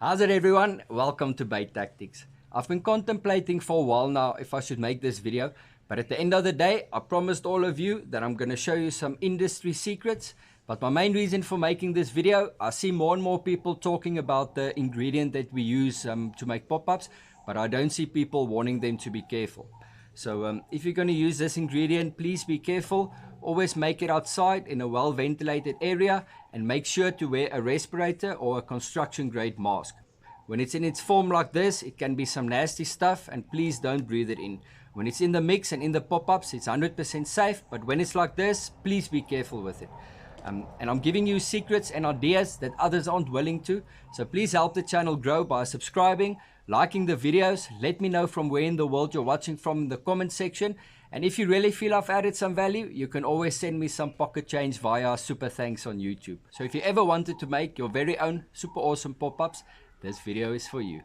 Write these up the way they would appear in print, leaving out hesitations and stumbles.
How's it everyone? Welcome to Bait Tactics. I've been contemplating for a while now if I should make this video, but at the end of the day, I promised all of you that I'm going to show you some industry secrets. But my main reason for making this video, I see more and more people talking about the ingredient that we use to make pop-ups, but I don't see people warning them to be careful. So if you're going to use this ingredient, please be careful. Always make it outside in a well-ventilated area and make sure to wear a respirator or a construction-grade mask. When it's in its form like this, it can be some nasty stuff and please don't breathe it in. When it's in the mix and in the pop-ups, it's 100% safe, but when it's like this, please be careful with it. And I'm giving you secrets and ideas that others aren't willing to. So please help the channel grow by subscribing, liking the videos. Let me know from where in the world you're watching from in the comment section. And if you really feel I've added some value, you can always send me some pocket change via Super Thanks on YouTube. So if you ever wanted to make your very own super awesome pop-ups, this video is for you.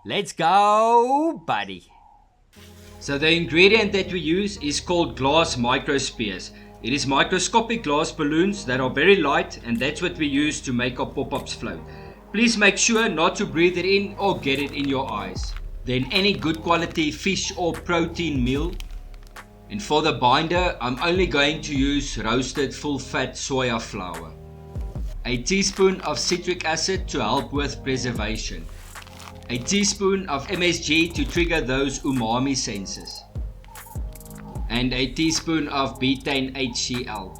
Let's go, buddy. So the ingredient that we use is called glass microspheres. It is microscopic glass balloons that are very light, and that's what we use to make our pop-ups float. Please make sure not to breathe it in or get it in your eyes. Then any good quality fish or protein meal. And for the binder, I'm only going to use roasted full-fat soya flour. A teaspoon of citric acid to help with preservation. A teaspoon of MSG to trigger those umami senses. And a teaspoon of betaine HCl.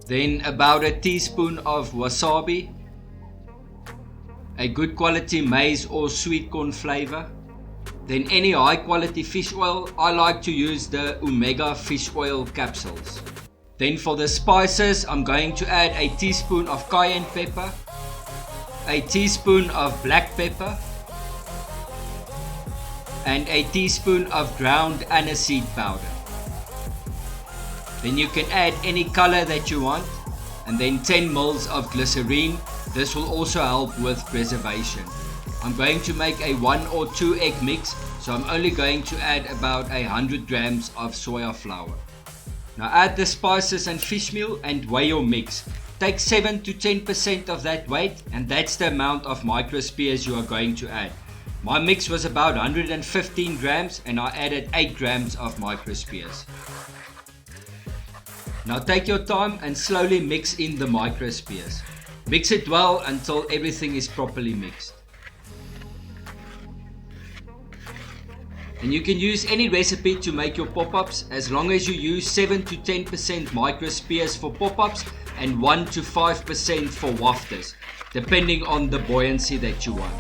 Then about a teaspoon of wasabi. A good quality maize or sweet corn flavor. Then any high quality fish oil. I like to use the omega fish oil capsules. Then for the spices, I'm going to add a teaspoon of cayenne pepper, a teaspoon of black pepper, and a teaspoon of ground aniseed powder. Then you can add any color that you want, and then 10 ml of glycerine. This will also help with preservation. I'm going to make a 1 or 2 egg mix, so I'm only going to add about 100 grams of soya flour. Now add the spices and fish meal and weigh your mix. Take 7 to 10% of that weight, and that's the amount of microspheres you are going to add. My mix was about 115 grams and I added 8 grams of microspheres. Now take your time and slowly mix in the microspheres. Mix it well until everything is properly mixed. And you can use any recipe to make your pop-ups as long as you use 7 to 10% microspheres for pop-ups and 1 to 5% for wafters, depending on the buoyancy that you want.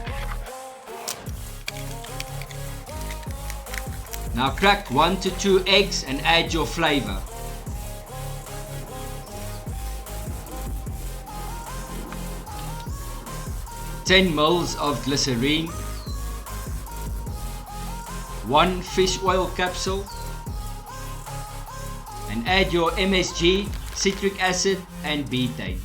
Now crack 1 to 2 eggs and add your flavor. $10 ml of glycerine, 1 fish oil capsule, and add your MSG, citric acid and betaine.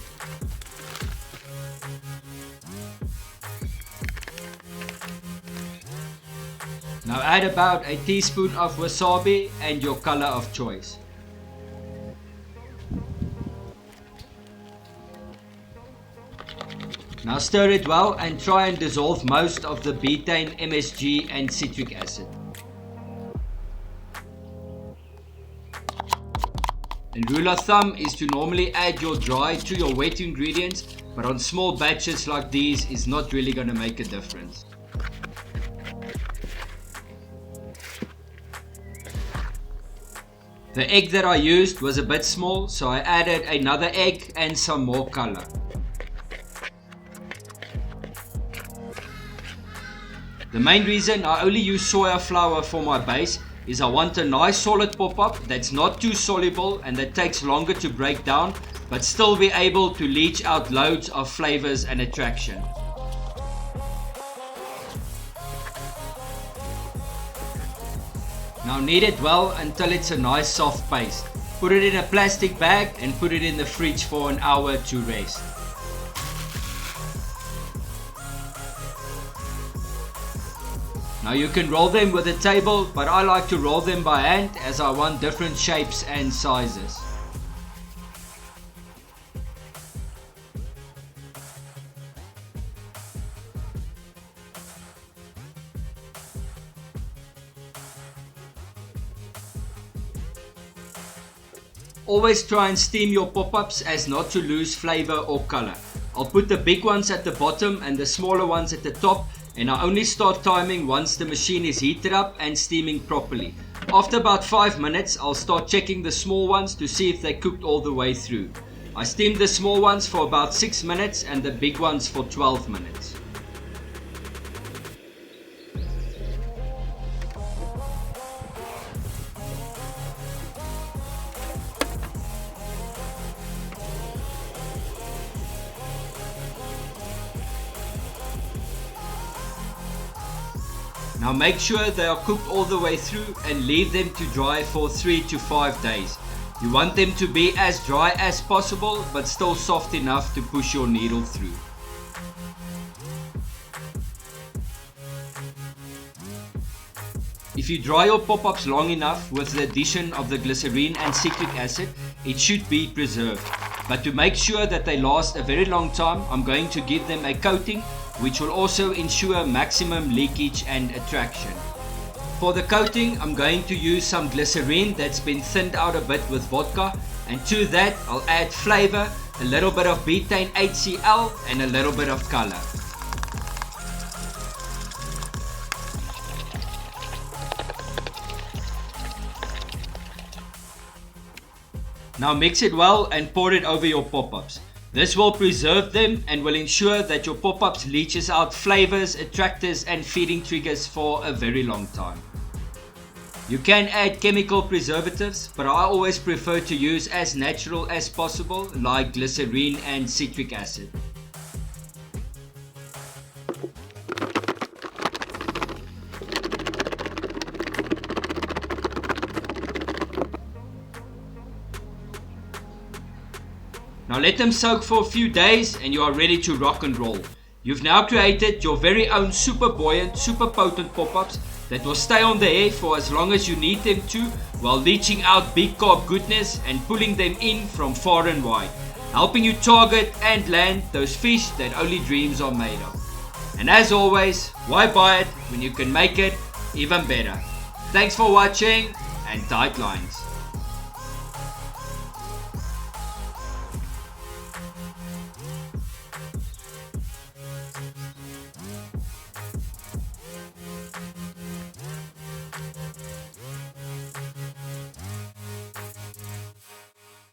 Now add about a teaspoon of wasabi and your color of choice. Now stir it well and try and dissolve most of the betaine, MSG and citric acid. And rule of thumb is to normally add your dry to your wet ingredients, but on small batches like these is not really going to make a difference. The egg that I used was a bit small, so I added another egg and some more color. The main reason I only use soya flour for my base is I want a nice solid pop-up that's not too soluble and that takes longer to break down, but still be able to leach out loads of flavors and attraction. Now knead it well until it's a nice soft paste. Put it in a plastic bag and put it in the fridge for an hour to rest. Now you can roll them with a table, but I like to roll them by hand as I want different shapes and sizes. Always try and steam your pop-ups as not to lose flavor or color. I'll put the big ones at the bottom and the smaller ones at the top, and I only start timing once the machine is heated up and steaming properly. After about 5 minutes, I'll start checking the small ones to see if they cooked all the way through. I steamed the small ones for about 6 minutes and the big ones for 12 minutes. Now make sure they are cooked all the way through and leave them to dry for 3 to 5 days. You want them to be as dry as possible but still soft enough to push your needle through. If you dry your pop-ups long enough with the addition of the glycerine and citric acid, it should be preserved. But to make sure that they last a very long time, I'm going to give them a coating which will also ensure maximum leakage and attraction. For the coating, I'm going to use some glycerine that's been thinned out a bit with vodka, and to that I'll add flavor, a little bit of betaine HCl and a little bit of color. Now mix it well and pour it over your pop-ups. This will preserve them and will ensure that your pop-ups leaches out flavors, attractors and feeding triggers for a very long time. You can add chemical preservatives, but I always prefer to use as natural as possible, like glycerine and citric acid. Now let them soak for a few days and you are ready to rock and roll. You've now created your very own super buoyant, super potent pop-ups that will stay on the air for as long as you need them to, while leaching out big carb goodness and pulling them in from far and wide, helping you target and land those fish that only dreams are made of. And as always, why buy it when you can make it even better? Thanks for watching and tight lines.